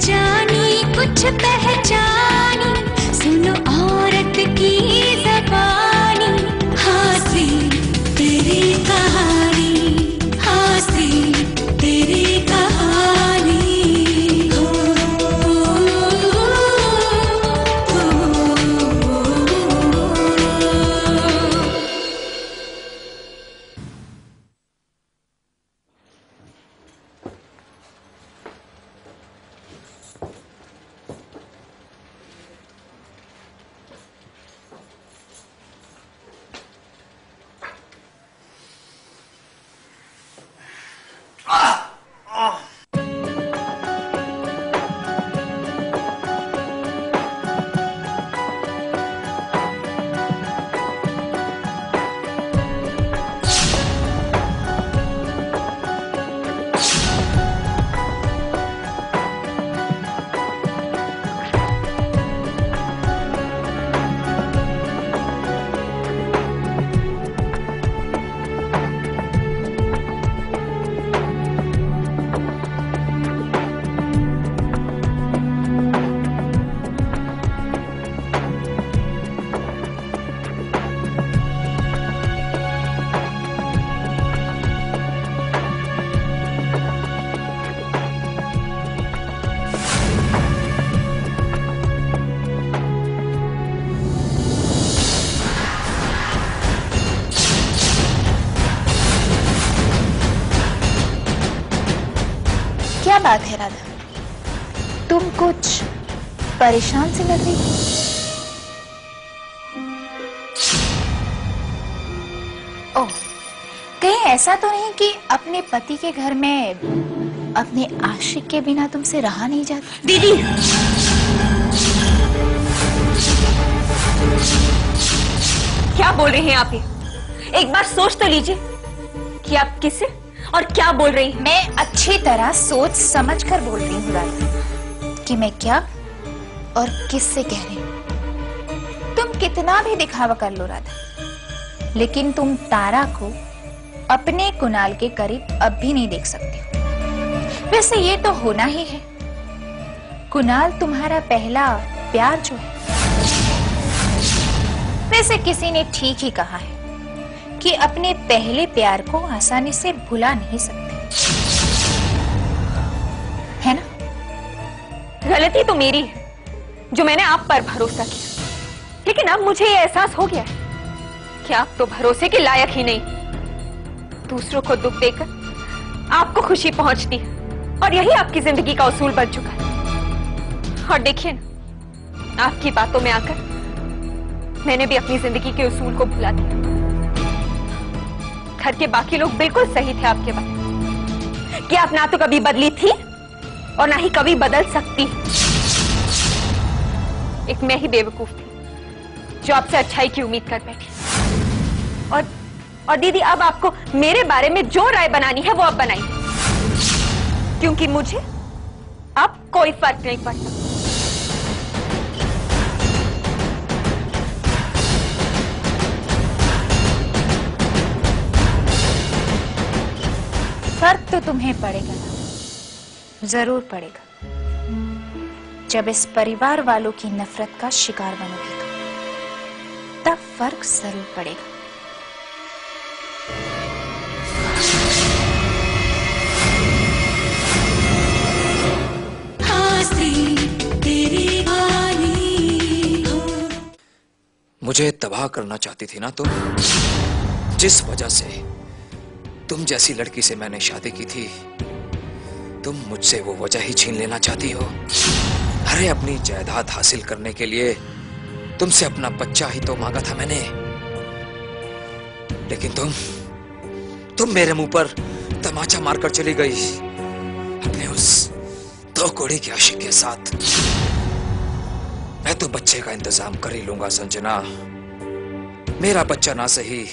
जानी कुछ पहचानी, सुनो औरत की ज़बानी, हंसी तेरी कहानी, हंसी तेरी कहानी। क्या बात है राधा, तुम कुछ परेशान सी लग रही हो। ओह, कहीं ऐसा तो नहीं कि अपने पति के घर में अपने आशिक के बिना तुमसे रहा नहीं जाता? दीदी, क्या बोल रहे हैं आप ये? एक बार सोच तो लीजिए कि आप किससे और क्या बोल रही हैं। मैं अच्छी तरह सोच समझ कर बोल रही हूँ राधा कि मैं क्या और किससे कह रही हूँ। तुम कितना भी दिखावा कर लो राधा, लेकिन तुम तारा को अपने कुणाल के करीब अब भी नहीं देख सकते। वैसे ये तो होना ही है, कुणाल तुम्हारा पहला प्यार जो है। वैसे किसी ने ठीक ही कहा है कि अपने पहले प्यार को आसानी से भुला नहीं सकते, है ना? गलती तो मेरी है जो मैंने आप पर भरोसा किया, लेकिन अब मुझे ये एहसास हो गया है कि आप तो भरोसे के लायक ही नहीं। दूसरों को दुख देकर आपको खुशी पहुंचती है और यही आपकी जिंदगी का उसूल बन चुका है। और देखिए ना, आपकी बातों में आकर मैंने भी अपनी जिंदगी के उसूल को भुला दिया। घर के बाकी लोग बिल्कुल सही थे आपके बारे में कि आप ना तो कभी बदली थी और ना ही कभी बदल सकती। एक मैं ही बेवकूफ थी जो आपसे अच्छाई की उम्मीद कर बैठी। और दीदी, अब आपको मेरे बारे में जो राय बनानी है वो अब बनाइए, क्योंकि मुझे अब कोई फर्क नहीं पड़ता। फर्क तो तुम्हें पड़ेगा ना, जरूर पड़ेगा। जब इस परिवार वालों की नफरत का शिकार बनोगे तो तब फर्क जरूर पड़ेगा। मुझे तबाह करना चाहती थी ना तुम, जिस वजह से तुम जैसी लड़की से मैंने शादी की थी। तुम मुझसे वो वजह ही छीन लेना चाहती हो। अरे अपनी जायदाद हासिल करने के लिए तुमसे अपना बच्चा ही तो मांगा था मैंने, लेकिन तुम मेरे मुंह पर तमाचा मारकर चली गई अपने उस दो कोड़ी के आशिक के साथ। मैं तो बच्चे का इंतजाम कर ही लूंगा संजना। मेरा बच्चा ना सही,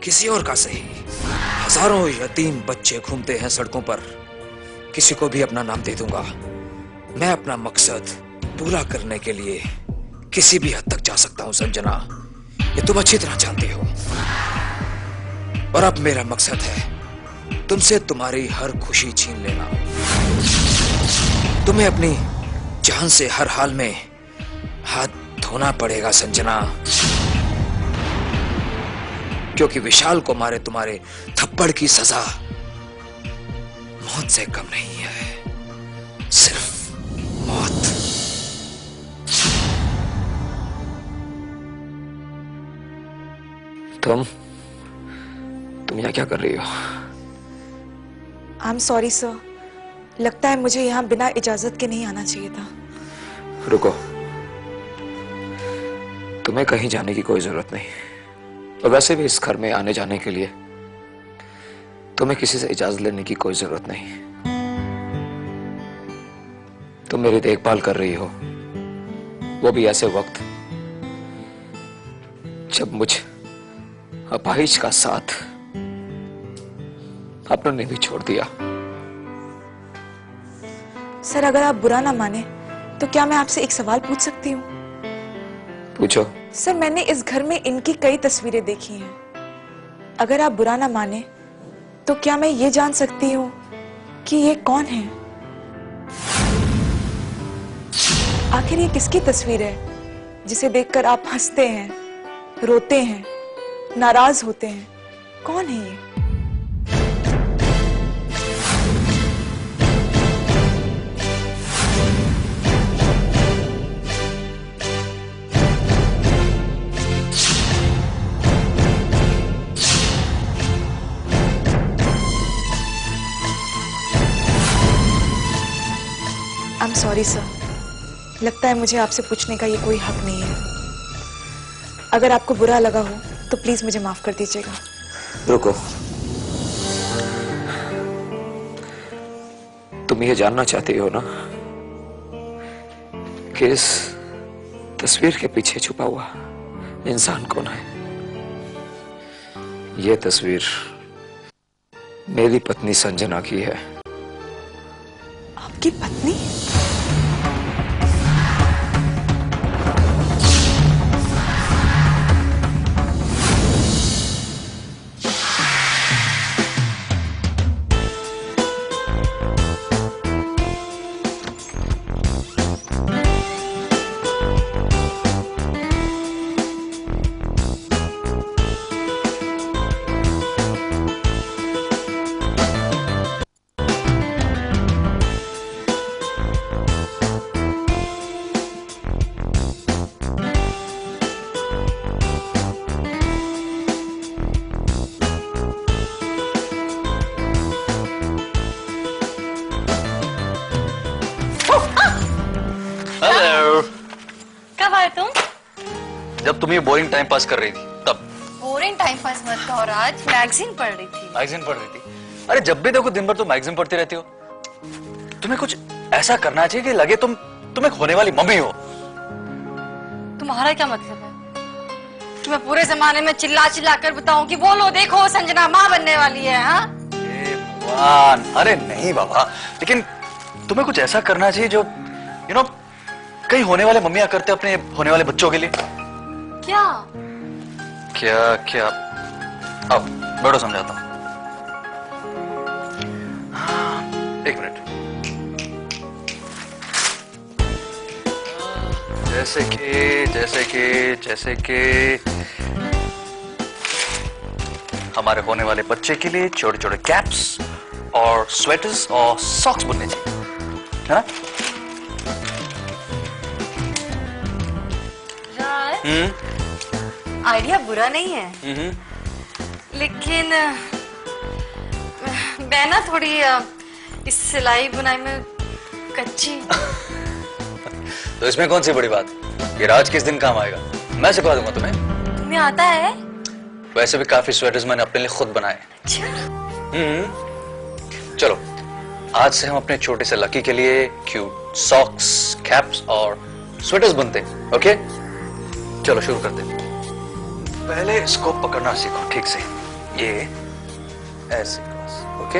किसी और का सही। हजारों यतीम बच्चे घूमते हैं सड़कों पर, किसी को भी अपना नाम दे दूंगा। मैं अपना मकसद पूरा करने के लिए किसी भी हद तक जा सकता हूं संजना, ये तुम अच्छी तरह जानती हो। और अब मेरा मकसद है तुमसे तुम्हारी हर खुशी छीन लेना। तुम्हें अपनी जान से हर हाल में हाथ धोना पड़ेगा संजना, क्योंकि विशाल को मारे तुम्हारे थप्पड़ की सजा मौत से कम नहीं है, सिर्फ मौत। तुम यहाँ क्या कर रही हो? आई एम सॉरी सर, लगता है मुझे यहाँ बिना इजाजत के नहीं आना चाहिए था। रुको, तुम्हें कहीं जाने की कोई जरूरत नहीं, और वैसे भी इस घर में आने जाने के लिए तुम्हें किसी से इजाजत लेने की कोई जरूरत नहीं। तुम मेरी देखभाल कर रही हो, वो भी ऐसे वक्त जब मुझ अपाहिज का साथ अपनों ने भी छोड़ दिया। सर अगर आप बुरा ना माने तो क्या मैं आपसे एक सवाल पूछ सकती हूँ? पूछो। सर मैंने इस घर में इनकी कई तस्वीरें देखी हैं, अगर आप बुरा ना माने तो क्या मैं ये जान सकती हूँ कि ये कौन है? आखिर ये किसकी तस्वीर है जिसे देखकर आप हंसते हैं, रोते हैं, नाराज होते हैं? कौन है ये? आई एम सॉरी सर, लगता है मुझे आपसे पूछने का ये कोई हक नहीं है। अगर आपको बुरा लगा हो तो प्लीज मुझे माफ कर दीजिएगा। रुको, तुम ये जानना चाहती हो ना कि इस तस्वीर के पीछे छुपा हुआ इंसान कौन है? ये तस्वीर मेरी पत्नी संजना की है। आपकी पत्नी? कब आए तुम? जब तुम ये बोरिंग टाइम पास कर रही थी तब। बोरिंग टाइम पास मत कहो राज, मैगजीन पढ़ रही थी। मैगजीन पढ़ रही थी? अरे जब भी देखो दिन भर तुम मैगजीन पढ़ती रहती हो। तुम्हें कुछ ऐसा करना चाहिए कि लगे तुम एक होने वाली मम्मी हो। तुम्हारा क्या मतलब है? तुम्हें पूरे जमाने में चिल्ला चिल्ला कर बताऊं कि बोलो देखो संजना माँ बनने वाली है? हाँ भगवान, अरे नहीं बाबा, लेकिन तुम्हें कुछ ऐसा करना चाहिए जो कई होने वाले मम्मियां करते अपने होने वाले बच्चों के लिए। क्या क्या क्या? अब बैठो, समझाता हूं। एक मिनट। जैसे कि हमारे होने वाले बच्चे के लिए छोटे छोटे कैप्स और स्वेटर्स और सॉक्स बुनने चाहिए, है ना? आइडिया बुरा नहीं है, लेकिन मैं ना थोड़ी इस सिलाई बुनाई में कच्ची। तो इसमें कौन सी बड़ी बात? ये राज किस दिन काम आएगा, मैं सिखा दूंगा तुम्हें। तुम्हें आता है? वैसे भी काफी स्वेटर्स मैंने अपने लिए खुद बनाए। अच्छा। चलो आज से हम अपने छोटे से लकी के लिए क्यूट सॉक्स, कैप्स और स्वेटर्स बुनते हैं। ओके चलो शुरू करते हैं। पहले इसको पकड़ना सीखो ठीक से, ये ऐसे। ओके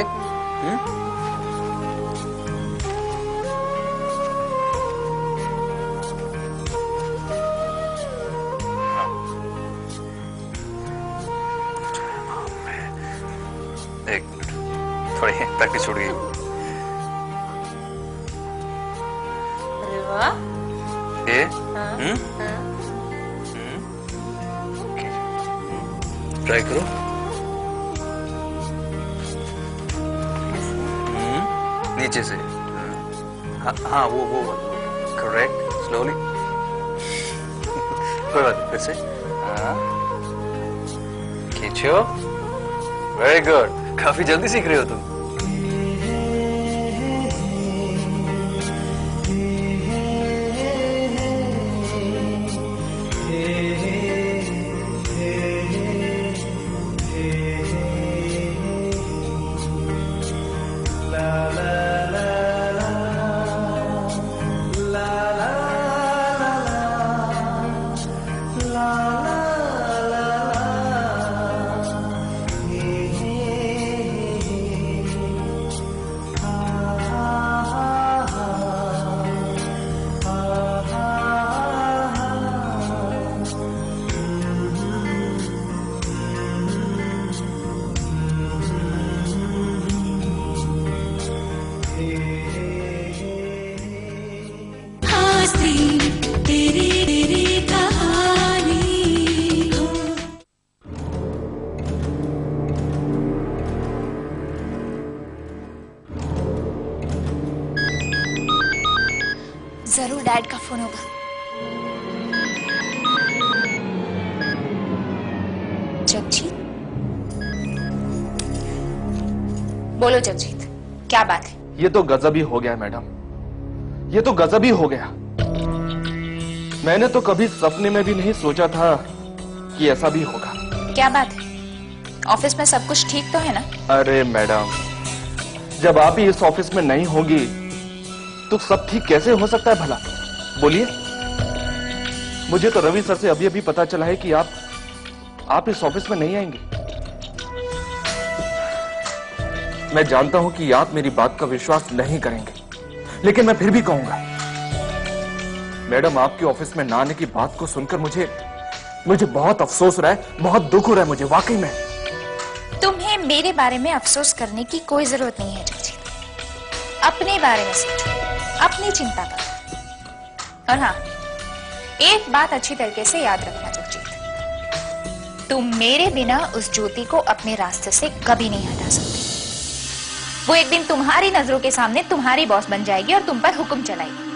एक मिनट, थोड़ी प्रैक्टिस छूट गई। हाँ? ए ट्राई करो। नीचे से। हाँ हाँ वो करेक्ट। स्लोली। कोई बात नहीं, फिर से। हाँ खींचो। वेरी गुड, काफी जल्दी सीख रहे हो तुम। जरूर डैड का फोन होगा। जगजीत, बोलो जगजीत, क्या बात है? ये तो गजब ही हो गया मैडम, ये तो गजब ही हो गया। मैंने तो कभी सपने में भी नहीं सोचा था कि ऐसा भी होगा। क्या बात है? ऑफिस में सब कुछ ठीक तो है ना? अरे मैडम, जब आप ही इस ऑफिस में नहीं होगी तो सब ठीक कैसे हो सकता है भला? बोलिए। मुझे तो रवि सर से अभी अभी पता चला है कि आप इस ऑफिस में नहीं आएंगे। मैं जानता हूं कि आप मेरी बात का विश्वास नहीं करेंगे, लेकिन मैं फिर भी कहूंगा। मैडम, आपके ऑफिस में ना आने की बात को सुनकर मुझे बहुत अफसोस हो रहा है, बहुत दुख हो रहा है मुझे, वाकई में। तुम्हें मेरे बारे में अफसोस करने की कोई जरूरत नहीं है जगजीत। अपने बारे में सोचो, अपनी चिंता करो। और हाँ, एक बात अच्छी तरीके से याद रखना जगजीत, तुम मेरे बिना उस ज्योति को अपने रास्ते से कभी नहीं हटा सकते। वो एक दिन तुम्हारी नजरों के सामने तुम्हारी बॉस बन जाएगी और तुम पर हुक्म चलाएगी,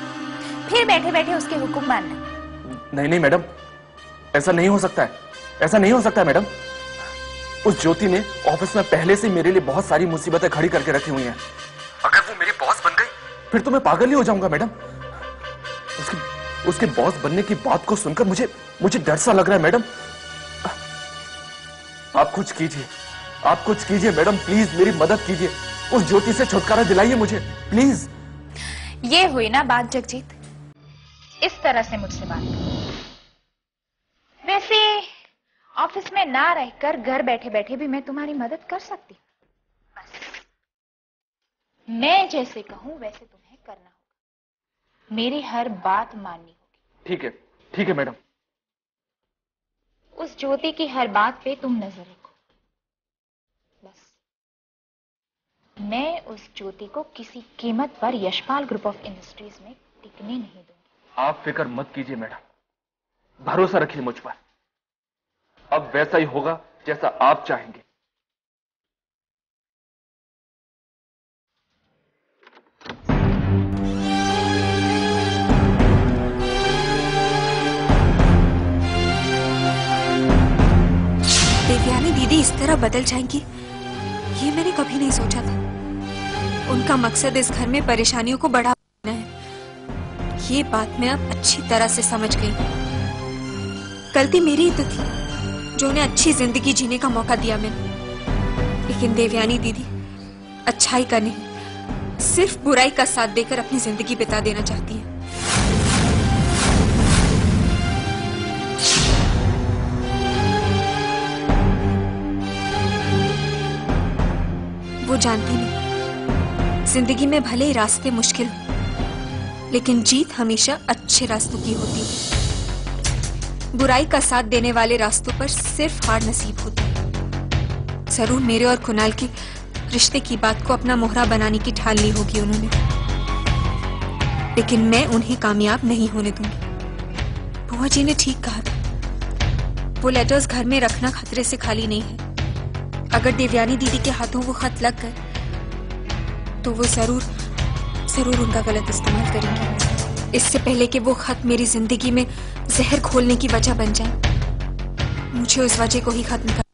फिर बैठे बैठे उसके हुक्म मानना। नहीं नहीं मैडम, ऐसा नहीं हो सकता है, ऐसा नहीं हो सकता है मैडम। उस ज्योति ने ऑफिस में पहले से मेरे लिए बहुत सारी मुसीबतें खड़ी करके रखी हुई हैं। अगर वो मेरी बॉस बन गई फिर तो मैं पागल ही हो जाऊंगा मैडम। उसके बॉस बनने की बात को सुनकर मुझे डर सा लग रहा है मैडम। आप कुछ कीजिए, आप कुछ कीजिए मैडम, प्लीज मेरी मदद कीजिए। उस ज्योति से छुटकारा दिलाइए मुझे, प्लीज। ये हुई ना बात जगजीत, इस तरह से मुझसे बात करो। वैसे ऑफिस में ना रहकर घर बैठे बैठे भी मैं तुम्हारी मदद कर सकती हूँ। बस मैं जैसे कहूं वैसे तुम्हें करना होगा, मेरी हर बात माननी होगी। ठीक है मैडम। उस ज्योति की हर बात पे तुम नजर रखो। बस मैं उस ज्योति को किसी कीमत पर यशपाल ग्रुप ऑफ इंडस्ट्रीज में टिकने नहीं दूंगी। आप फिक्र मत कीजिए मैडम, भरोसा रखिए मुझ पर। अब वैसा ही होगा जैसा आप चाहेंगे। देवयानी दीदी इस तरह बदल जाएंगी, ये मैंने कभी नहीं सोचा था। उनका मकसद इस घर में परेशानियों को बढ़ाना है, ये बात मैं अब अच्छी तरह से समझ गई। गलती मेरी ही तो थी जो उन्हें अच्छी जिंदगी जीने का मौका दिया मैंने। लेकिन देवयानी दीदी अच्छाई का नहीं, सिर्फ बुराई का साथ देकर अपनी जिंदगी बिता देना चाहती हैं। वो जानती नहीं, जिंदगी में भले ही रास्ते मुश्किल हो, लेकिन जीत हमेशा अच्छे रास्तों की होती है। बुराई का साथ देने वाले रास्तों पर सिर्फ हार नसीब होती है। जरूर मेरे और कुणाल के रिश्ते की बात को अपना मोहरा बनाने की ठान ली होगी उन्होंने। लेकिन मैं उन्हें कामयाब नहीं होने दूंगी। बुआ जी ने ठीक कहा था, वो लेटर्स घर में रखना खतरे से खाली नहीं है। अगर देवयानी दीदी के हाथों वो खत लग गए तो वो जरूर उनका गलत इस्तेमाल करेंगे। इससे पहले कि वो खत मेरी जिंदगी में जहर घोलने की वजह बन जाए, मुझे उस वजह को ही खत्म करना,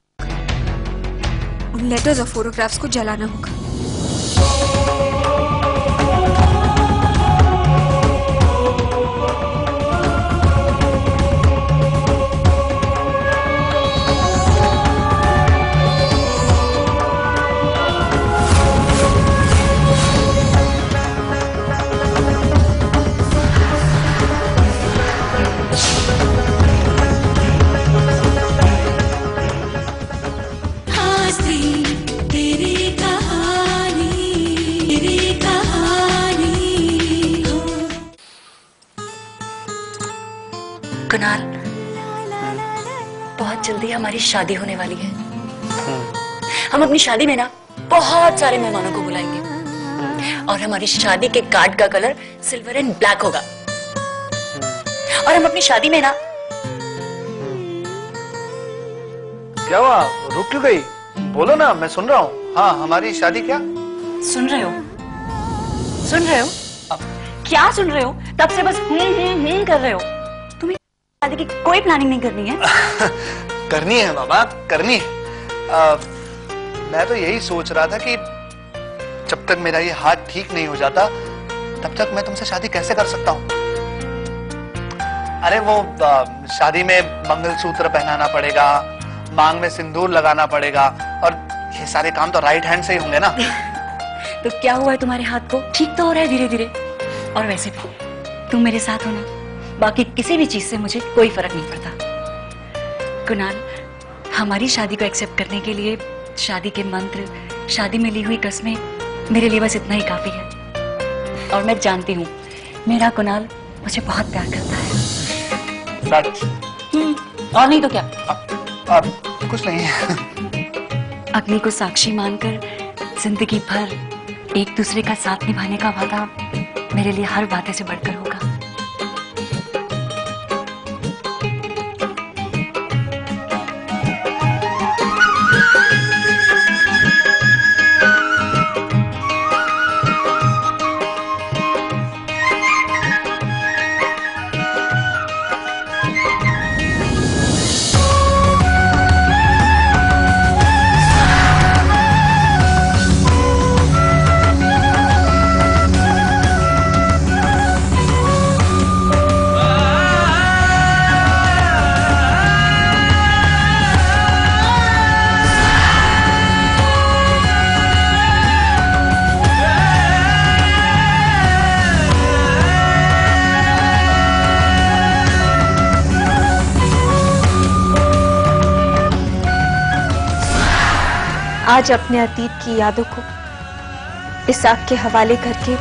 उन लेटर्स और फोटोग्राफ्स को जलाना होगा। कुणाल, बहुत जल्दी हमारी शादी होने वाली है। हम अपनी शादी में ना बहुत सारे मेहमानों को बुलाएंगे और हमारी शादी के कार्ड का कलर सिल्वर एंड ब्लैक होगा। और हम अपनी शादी में ना, क्या हुआ, रुक क्यों गई? बोलो ना, मैं सुन रहा हूँ। हाँ, हमारी शादी क्या? सुन रहे हो? सुन रहे हो? क्या सुन रहे हो? तब से बस कर रहे हो। तुम्हें शादी की कोई प्लानिंग नहीं करनी है? करनी है बाबा, करनी है। मैं तो यही सोच रहा था कि जब तक मेरा ये हाथ ठीक नहीं हो जाता तब तक मैं तुमसे शादी कैसे कर सकता हूँ। अरे वो शादी में मंगलसूत्र पहनाना पड़ेगा, मांग में सिंदूर लगाना पड़ेगा, और ये सारे काम तो राइट हैंड से ही होंगे ना। तो क्या हुआ है तुम्हारे हाथ को? ठीक तो हो रहा है धीरे धीरे। और वैसे भी तुम मेरे साथ हो ना, बाकी किसी भी चीज से मुझे कोई फर्क नहीं पड़ता। कुणाल, हमारी शादी को एक्सेप्ट करने के लिए शादी के मंत्र, शादी में ली हुई कसमें मेरे लिए बस इतना ही काफी है। और मैं जानती हूँ मेरा कुणाल मुझे बहुत प्यार करता है। सच? और नहीं तो क्या। अब कुछ नहीं है। अग्नि को साक्षी मानकर जिंदगी भर एक दूसरे का साथ निभाने का वादा मेरे लिए हर वादे से बढ़कर होगा। आज अपने अतीत की यादों को इस आग के हवाले करके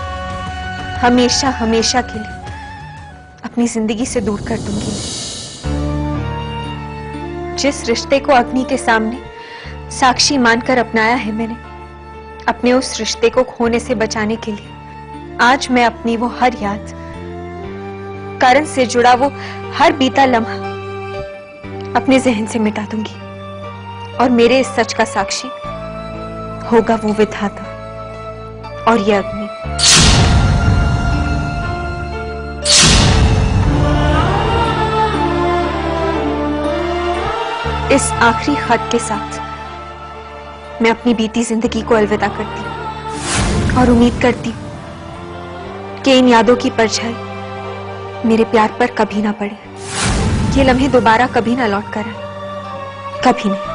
हमेशा हमेशा के लिए अपनी जिंदगी से दूर कर दूंगी। जिस रिश्ते को अग्नि के सामने साक्षी मानकर अपनाया है मैंने, अपने उस रिश्ते को खोने से बचाने के लिए आज मैं अपनी वो हर याद, करण से जुड़ा वो हर बीता लम्हा अपने जहन से मिटा दूंगी। और मेरे इस सच का साक्षी होगा वो विधाता और ये अग्नि। इस आखिरी खत के साथ मैं अपनी बीती जिंदगी को अलविदा करती हूँ और उम्मीद करती हूँ कि इन यादों की परछाई मेरे प्यार पर कभी ना पड़े। ये लम्हे दोबारा कभी ना लौट कर आए, कभी नहीं।